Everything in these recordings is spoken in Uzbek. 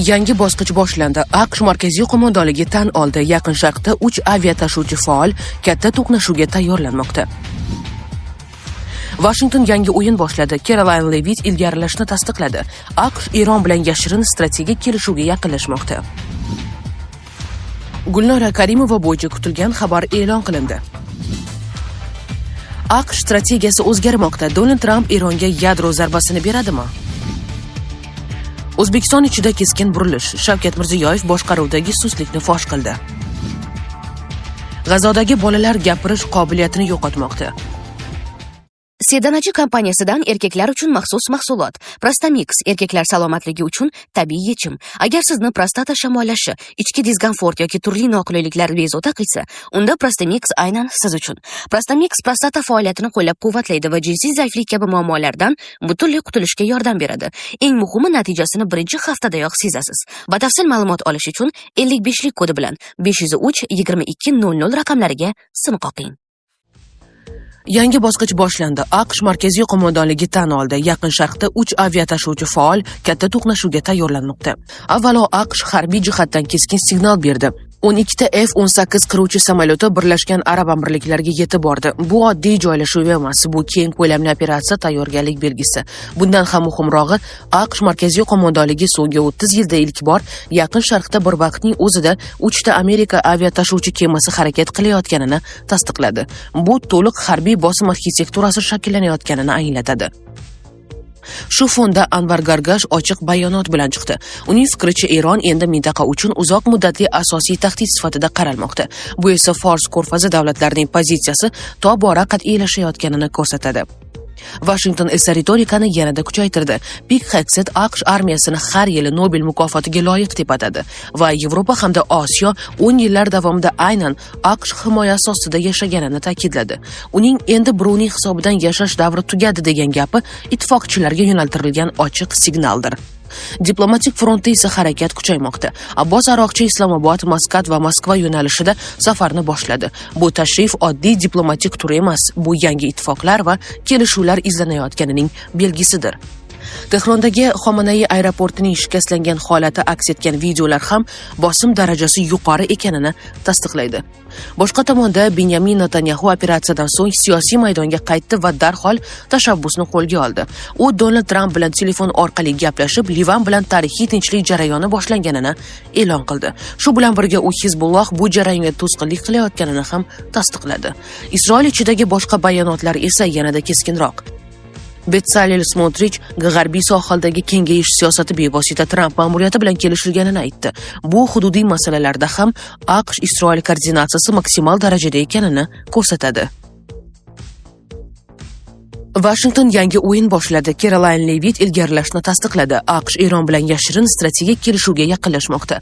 Yangi bosqich boshlandi. AQSh markaziy qo'mondonligi tan oldi. Yaqin Sharqda 3 aviatashuvchi faol katta to'qnashuvga tayyorlanmoqda. Washington yangi o'yin boshladi. Caroline Leavitt ilgarilashni tasdiqladi. AQSh Eron bilan yashirin strategik kelishuvga yaqinlashmoqda. Gulnora Karimova bo'yicha kutilgan xabar e'lon qilindi. AQSh strategiyasi o'zgarmoqda. Donald Trump Eronga yadro zarbasini beradimi? O'zbekiston ichida keskin burilish. Shavkat Mirziyoyev boshqaruvdagi suslikni fosh qildi. G'azodagi bolalar gapirish qobiliyatini yo'qotmoqda. Sedanachi kompaniyasidan erkaklar uchun maxsus mahsulot. Prostamix erkaklar salomatligi uchun tabiiy yechim. Agar sizni prostata shamollashi, ichki diskomfort yoki turli noqulayliklar bezovta qilsa, unda Prostamix aynan siz uchun. Prostamix prostata faoliyatini qo'llab-quvvatlaydi va jinsiy zaiflik kabi muammolardan butunlay qutulishga yordam beradi. Eng muhimi, natijasini birinchi haftadayoq sezasiz. Batafsil ma'lumot olish uchun 55lik kodi bilan 503 2200 raqamlariga sim qoqing. Yangi bosqich boshlandi. AQSh markaziy qo'mondonligi tan oldi. Yaqin Sharqda 3 aviatashuvchi faol katta to'qnashuvga tayyorlanmoqda. Avvalo AQSh harbiy jihatdan keskin signal berdi. 12 ta F-18 qiruvchi samolyoti Birlashgan Arab Amirliklariga yetib bordi. Bu oddiy joylashuv emas, bu keng ko'lamli operatsiya tayyorgarlik belgisi. Bundan ham muhimrog'i, AQSh markaziy qo'mondonligi so'nggi 30 yilda ilk bor Yaqin Sharqda bir vaqtning o'zida 3 ta Amerika aviatashuvchi kemasi harakat qilayotganini tasdiqladi. Bu to'liq harbiy bosim arxitekturasi shakllanayotganini anglatadi. Shu fonda Anvar Gargash ochiq bayonot bilan chiqdi. Uning fikricha, Eron endi mintaqa uchun uzoq muddatli asosiy tahdid sifatida qaralmoqda. Bu esa Fors ko'rfazi davlatlarining pozitsiyasi tobora qat'iylashayotganini ko'rsatadi. Washington esa ritorikani yanada kuchaytirdi. Pete Hegseth AQSh armiyasini har yili Nobel mukofotiga loyiq deb atadi va Yevropa hamda Osiyo 10 yillar davomida aynan AQSh himoyasi ostida yashaganini ta'kidladi. Uning endi birovning hisobidan yashash davri tugadi degan gapi ittifoqchilarga yo'naltirilgan ochiq signaldir. Diplomatik frontda esa harakat kuchaymoqda. Abbos Aroqchi Islomobod, Maskat va Moskva yo'nalishida safarni boshladi. Bu tashrif oddiy diplomatik tur emas, bu yangi ittifoqlar va kelishuvlar izlanayotganining belgisidir. Tehrondagi Xomanaiy aeroportining shikastlangan holati aks etgan videolar ham bosim darajasi yuqori ekanini tasdiqlaydi. Boshqa tomonda Benyamin Netanyahu operatsiyadan so'ng siyosiy maydonga qaytdi va darhol tashabbusni qo'lga oldi. U Donald Trump bilan telefon orqali gaplashib, Livan bilan tarixiy tinchlik jarayoni boshlanganini e'lon qildi. Shu bilan birga u Hizbulloh bu jarayonga to'sqinlik qilayotganini ham tasdiqladi. Isroil ichidagi boshqa bayonotlar esa yanada keskinroq. Betsalel Smotrich g'arbiy sohildagi kengayish siyosati bevosita Trump ma'muriyati bilan kelishilganini aytdi. Bu hududiy masalalarda ham AQSh-Isroil koordinatsiyasi maksimal darajada ekanini ko'rsatadi. Washington yangi o'yin boshladi. Caroline Leavitt ilgarilashni tasdiqladi. AQSh Eron bilan yashirin strategik kelishuvga yaqinlashmoqda.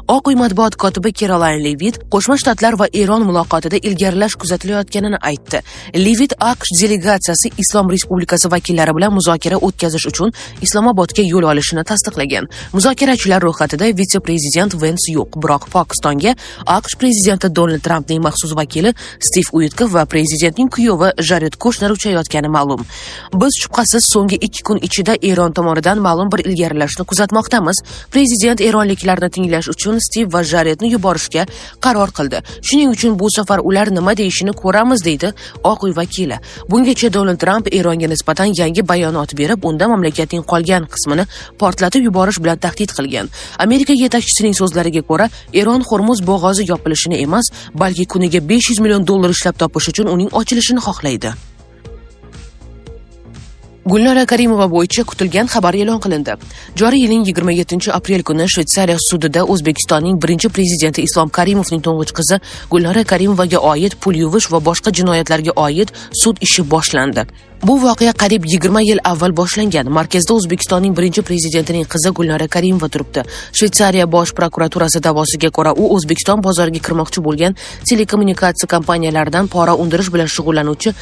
Oq uy matbuot kotibi Caroline Leavitt Qo'shma Shtatlar va Eron muloqotida ilgarilash kuzatilayotganini aytdi. Leavitt AQSh delegatsiyasi Islom Respublikasi vakillari bilan muzokara o'tkazish uchun Islomobodga yo'l olishini tasdiqlagan. Muzokarachilar ro'yxatida vitse-prezident Vance yo'q, biroq Pokistonga AQSh prezidenti Donald Trumpning maxsus vakili Steve Witkoff va prezidentning kuyovi Jared Kushner uchayotgani ma'lum. Biz shubhasiz so'nggi 2 kun ichida Eron tomonidan ma'lum bir ilgarilashni kuzatmoqdamiz. Prezident eronliklarni tinglash uchun Steve va Jaredni yuborishga qaror qildi. Shuning uchun bu safar ular nima deyishini ko'ramiz, deydi Oq uy vakili. Bungacha Donald Trump Eronga nisbatan yangi bayonot berib, unda mamlakatning qolgan qismini portlatib yuborish bilan tahdid qilgan. Amerika yetakchisining so'zlariga ko'ra, Eron Hormuz bo'g'ozi yopilishini emas, balki kuniga $500 million ishlab topish uchun uning ochilishini xohlaydi. Gulnora Karimova bo'yicha kutilgan xabar e'lon qilindi. Joriy yilning 27-aprel kuni Shveysariya sudida O'zbekistonning birinchi prezidenti Islom Karimovning to'ng'ich qizi Gulnora Karimovaga oid pul yuvish va boshqa jinoyatlarga oid sud ishi boshlandi. Bu voqea qariyb 20 yil avval boshlangan. Markazda O'zbekistonning birinchi prezidentining qizi Gulnora Karimova turibdi. Shveysariya bosh prokuraturasi davosiga ko'ra, u O'zbekiston bozoriga kirmoqchi bo'lgan telekommunikatsiya kompaniyalaridan pora undirish bilan shug'ullanuvchi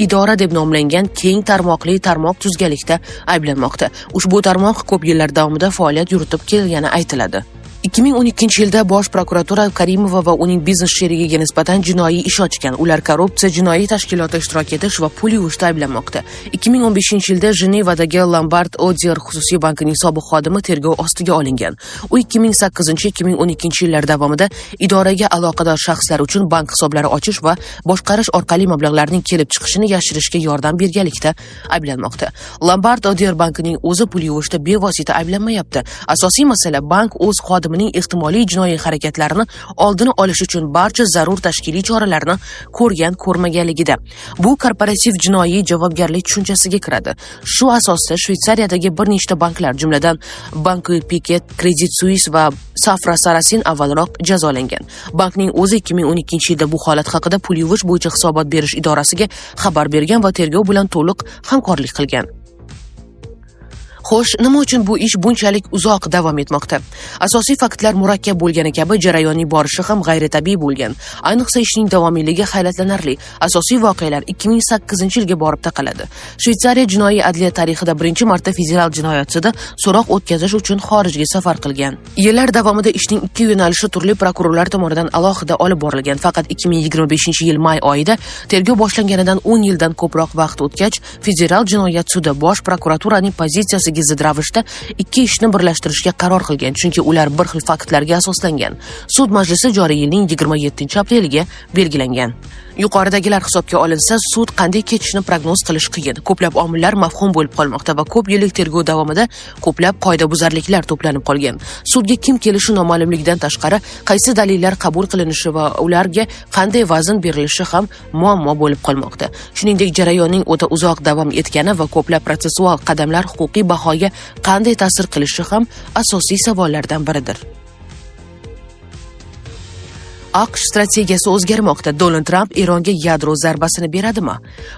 idora deb nomlangan keng tarmoqli tarmoq tuzganlikda ayblanmoqda. Ushbu tarmoq ko'p yillar davomida faoliyat yuritib kelgani aytiladi. 2012-yilda Bosh prokuratura Karimova va uning biznes sherigiga nisbatan jinoiy ish ochgan. Ular korrupsiya jinoiy tashkilotda ishtirok etish va pul yuvishda ayblanmoqda. 2015-yilda Jenevadagi Lombard Odier xususiy bankining sobiq xodimi tergov ostiga olingan. U 2008-2012 yillar davomida idoraga aloqador shaxslar uchun bank hisoblari ochish va boshqarish orqali mablag'larning kelib chiqishini yashirishga yordam berganlikda ayblanmoqda. Lombard Odier bankining o'zi pul yuvishda bevosita ayblanmayapti. Asosiy masala bank o'z xodimining ehtimoliy jinoiy harakatlarini oldini olish uchun barcha zarur tashkiliy choralarni ko'rmaganligida. Bu korporativ jinoiy javobgarlik tushunchasiga kiradi. Shu asosda Shveysariyadagi bir nechta banklar, jumladan Banque Piquet, Credit Suisse va Safra Sarasin avvalroq jazolangan. Bankning o'zi 2012-yilda bu holat haqida pul yuvish bo'yicha hisobot berish idorasiga xabar bergan va tergov bilan to'liq hamkorlik qilgan. Xo'sh, nima uchun bu ish bunchalik uzoq davom etmoqda? Asosiy faktlar murakkab bo'lgani kabi jarayonning borishi ham g'ayritabiiy bo'lgan. Ayniqsa ishning davomiyligi hayratlanarli. Asosiy voqealar 2008-yilga borib taqaladi. Shveysariya jinoiy adliya tarixida birinchi marta federal jinoyat sudi so'roq o'tkazish uchun xorijga safar qilgan. Yillar davomida ishning ikki yo'nalishi turli prokurorlar tomonidan alohida olib borilgan. Faqat 2025-yil may oyida tergov boshlanganidan 10 yildan ko'proq vaqt o'tgach, federal jinoyat sudi Bosh prokuraturaning pozitsiyasiga zid ravishda ikki ishni birlashtirishga qaror qilgan, chunki ular bir xil faktlarga asoslangan. Sud majlisi joriy yilning 27-apreliga belgilangan. Yuqoridagilar hisobga olinsa, sud qanday kechishini prognoz qilish qiyin. Ko'plab omillar mavhum bo'lib qolmoqda va ko'p yillik tergov davomida ko'plab qoidabuzarliklar to'planib qolgan. Sudga kim kelishi noma'lumlikdan tashqari, qaysi dalillar qabul qilinishi va ularga qanday vazn berilishi ham muammo bo'lib qolmoqda. Shuningdek, jarayonning o'ta uzoq davom etgani va ko'plab protsessual qadamlar huquqiy bahoga qanday ta'sir qilishi ham asosiy savollardan biridir. AQSh strategiyasi o'zgarmoqda. Donald Trump Eronga yadro zarbasini beradimi?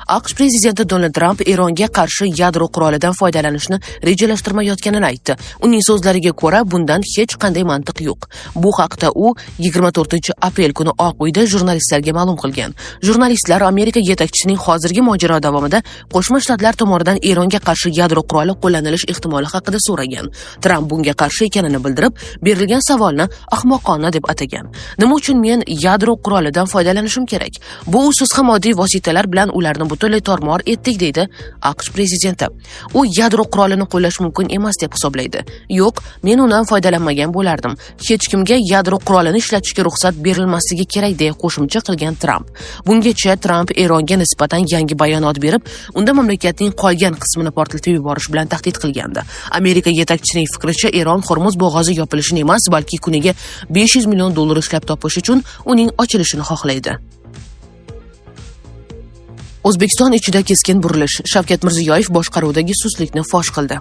AQSh prezidenti Donald Trump Eronga qarshi yadro qurolidan foydalanishni rejalashtirmayotganini aytdi. Uning so'zlariga ko'ra, bundan hech qanday mantiq yo'q. Bu haqda u 24-aprel kuni Oq uyda jurnalistlarga ma'lum qilgan. Jurnalistlar Amerika yetakchisining hozirgi mojaro davomida Qo'shma Shtatlar tomonidan Eronga qarshi yadro quroli qo'llanilish ehtimoli haqida so'ragan. Trump bunga qarshi ekanini bildirib, berilgan savolni ahmoqona deb atagan. Nima uchun men yadro qurolidan foydalanishim kerak? Bu usiz ham oddiy vositalar bilan ularni butunlay tormor etdik, deydi AQSh prezidenti. U yadro qurolini qo'llash mumkin emas deb hisoblaydi. Yo'q, men undan foydalanmagan bo'lardim. Hech kimga yadro qurolini ishlatishga ruxsat berilmasligi kerak deya qo'shimcha qilgan Trump. Bungacha Trump Eronga nisbatan yangi bayonot berib, unda mamlakatning qolgan qismini portlatib yuborish bilan tahdid qilgandi. Amerika yetakchisining fikricha, Eron Hormuz bo'g'ozi yopilishini emas, balki kuniga $500 million ishlab topish uchun uning ochilishini xohlaydi. O'zbekiston ichida keskin burilish. Shavkat Mirziyoyev boshqaruvidagi suslikni fosh qildi.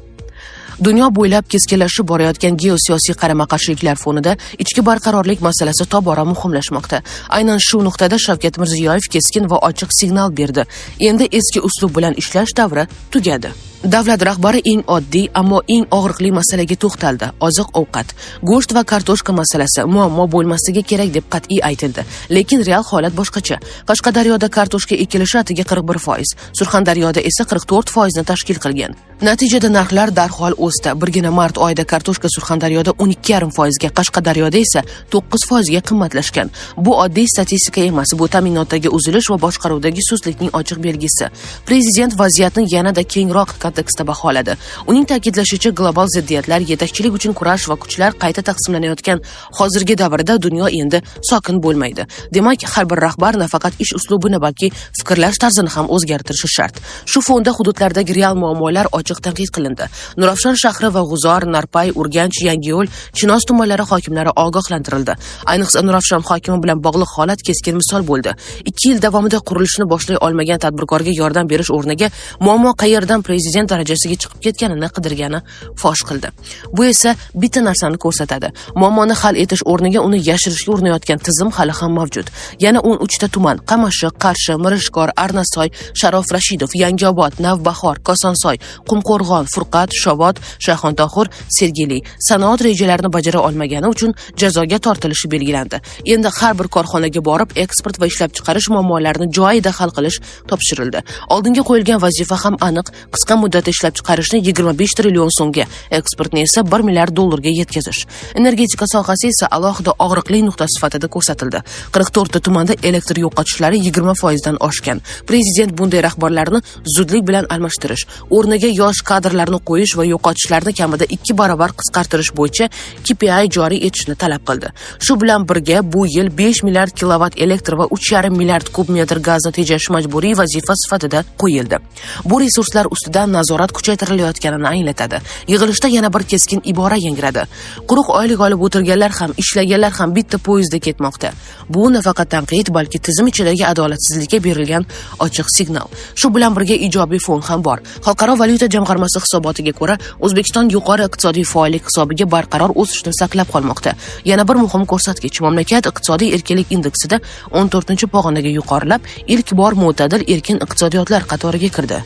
Dunyo bo'ylab keskinlashib borayotgan geosiyosiy qarama-qarshiliklar fonida ichki barqarorlik masalasi tobora muhimlashmoqda. Aynan shu nuqtada Shavkat Mirziyoyev keskin va ochiq signal berdi. Endi eski uslub bilan ishlash davri tugadi. Davlat rahbari eng oddiy, ammo eng og'riqli masalaga to'xtaldi. Oziq-ovqat, go'sht va kartoshka masalasi muammo bo'lmasligi kerak deb qat'iy aytildi. Lekin real holat boshqacha. Qashqadaryoda kartoshka ekilishi atiga 41%, Surxondaryoda esa 44% ni tashkil qilgan. Natijada narxlar darhol o'sdi. Birgina mart oyida kartoshka Surxondaryoda 12,5%ga, Qashqadaryoda esa 9%ga qimmatlashgan. Bu oddiy statistika emas, bu ta'minotdagi uzilish va boshqaruvdagi suslikning ochiq belgisi. Prezident vaziyatni yanada kengroq kontekstda baholadi. Uning ta'kidlashicha, global ziddiyatlar, yetakchilik uchun kurash va kuchlar qayta taqsimlanayotgan hozirgi davrda dunyo endi sokin bo'lmaydi. Demak, har bir rahbar nafaqat ish uslubini, balki fikrlash tarzini ham o'zgartirishi shart. Shu fonda hududlardagi real muammolar ochiq tanqid qilindi. Nurafshon shahri va G'uzor, Narpay, Urganch, Yangiyo'l, Chinoz tumanlari hokimlari ogohlantirildi. Ayniqsa Nurafshon hokimi bilan bog'liq holat keskin misol bo'ldi. 2 yil davomida qurilishni boshlay olmagan tadbirkorga yordam berish o'rniga muammo qayerdan prezident darajasiga chiqib ketganini qidirgani fosh qildi. Bu esa bitta narsani ko'rsatadi. Muammoni hal etish o'rniga uni yashirishga urinayotgan tizim hali ham mavjud. Yana 13 ta tuman: Qamashiq, Qarshi, Mirishkor, Arnasoy, Sharof Rashidov, Yangiobod, Navbahor, Kosonsoy, Qumqo'rg'on, Furqat, Shovot, Shayxontohur, Sergeli sanoat rejalarini bajara olmagani uchun jazoga tortilishi belgilandi. Endi har bir korxonaga borib eksport va ishlab chiqarish muammolarini joyida hal qilish topshirildi. Oldinga qo'yilgan vazifa ham aniq: qisqa muddatda ishlab chiqarishni 25 trillion so'mga, eksportni esa 1 milliard dollarga yetkazish. Energetika sohasi esa alohida og'riqli nuqta sifatida ko'rsatildi. 44 ta tumanda elektr yo'qotishlari 20% dan oshgan. Prezident bunday rahbarlarni zudlik bilan almashtirish, o'rniga yosh kadrlarni qo'yish va yo'qotishlarni kamida 2 barobar qisqartirish bo'yicha KPI joriy etishni talab qildi. Shu bilan birga bu yil 5 milliard kilovat elektr va 3,5 milliard kub metr gazni tejash majburiy vazifa sifatida qo'yildi. Bu resurslar ustidan nazorat kuchaytirilayotganini anglatadi. Yig'ilishda yana bir keskin ibora yangradi. Quruq oylik olib o'tirganlar ham, ishlaganlar ham bitta poyezdda ketmoqda. Bu nafaqat tanqid, balki tizim ichidagi adolatsizlikka berilgan ochiq signal. Shu bilan birga ijobiy fon ham bor. Xalqaro valyuta jamg'armasi hisobotiga ko'ra, O'zbekiston yuqori iqtisodiy faollik hisobiga barqaror o'sishni saqlab qolmoqda. Yana bir muhim ko'rsatkich, mamlakat iqtisodiy erkinlik indeksida 14-pog'onaga yuqorilab, ilk bor mo'tadil erkin iqtisodiyotlar qatoriga kirdi.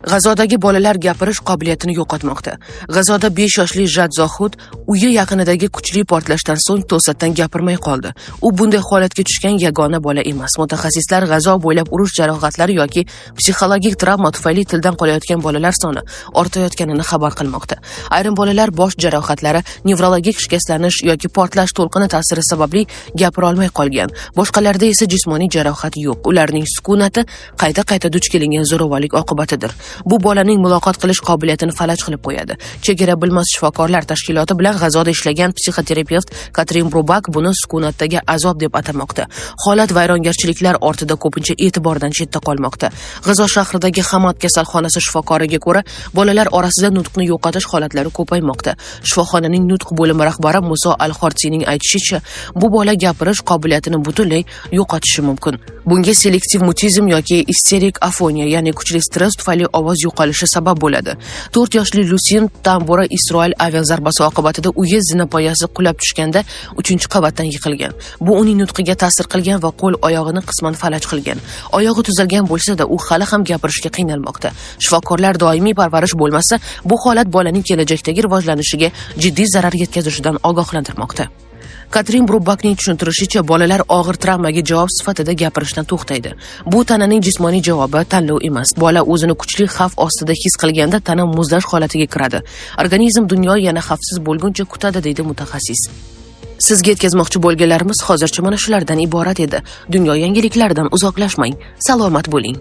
G'azodagi bolalar gapirish qobiliyatini yo'qotmoqda. G'azoda 5 yoshli Jad Zohud uyi yaqinidagi kuchli portlashdan so'ng to'satdan gapirmay qoldi. U bunday holatga tushgan yagona bola emas. Mutaxassislar G'azo bo'ylab urush jarohatlari yoki psixologik travma tufayli tildan qolayotgan bolalar soni ortayotganini xabar qilmoqda. Ayrim bolalar bosh jarohatlari, nevrologik shikastlanish yoki portlash to'lqini ta'siri sababli gapira olmay qolgan. Boshqalarda esa jismoniy jarohat yo'q. Ularning sukunati qayta duch kelingan zo'ravonlik oqibatidir. Bu bolaning muloqot qilish qobiliyatini falaj qilib qo'yadi. Chegara bilmas shifokorlar tashkiloti bilan G'azoda ishlagan psixoterapevt Katrin Brubak buni sukunatdagi azob deb atamoqda. Holat vayrongarchiliklar ortida ko'pincha e'tibordan chetda qolmoqda. G'azo shahridagi Hamad kasalxonasi shifokoriga ko'ra, bolalar orasida nutqni yo'qotish holatlari ko'paymoqda. Shifoxonaning nutq bo'limi rahbari Muso Al-Xortsining aytishicha, bu bola gapirish qobiliyatini butunlay yo'qotishi mumkin. Bunga selektiv mutizm yoki isterik afoniya, ya'ni kuchli stress tufayli ovoz yo'qolishi sabab bo'ladi. 4 yoshli Lusin Tambora Isroil aviazarbasi oqibatida uyi zinapoyasi qulab tushganda 3-qavatdan yiqilgan. Bu uning nutqiga ta'sir qilgan va qo'l oyog'ini qisman falaj qilgan. Oyog'i tuzalgan bo'lsa-da, u hali ham gapirishga qiynalmoqda. Shifokorlar doimiy parvarish bo'lmasa, bu holat bolaning kelajakdagi rivojlanishiga jiddiy zarar yetkazishidan ogohlantirmoqda. Katrin Brubakning tushuntirishicha, bolalar og'ir travmaga javob sifatida gapirishdan to'xtaydi. Bu tananing jismoniy javobi, tanlov emas. Bola o'zini kuchli xavf ostida his qilganda tana muzlash holatiga kiradi. Organizm dunyo yana xavfsiz bo'lguncha kutadi, deydi mutaxassis. Sizga yetkazmoqchi bo'lganlarimiz hozircha mana shulardan iborat edi. Dunyo yangiliklaridan uzoqlashmang. Salomat bo'ling.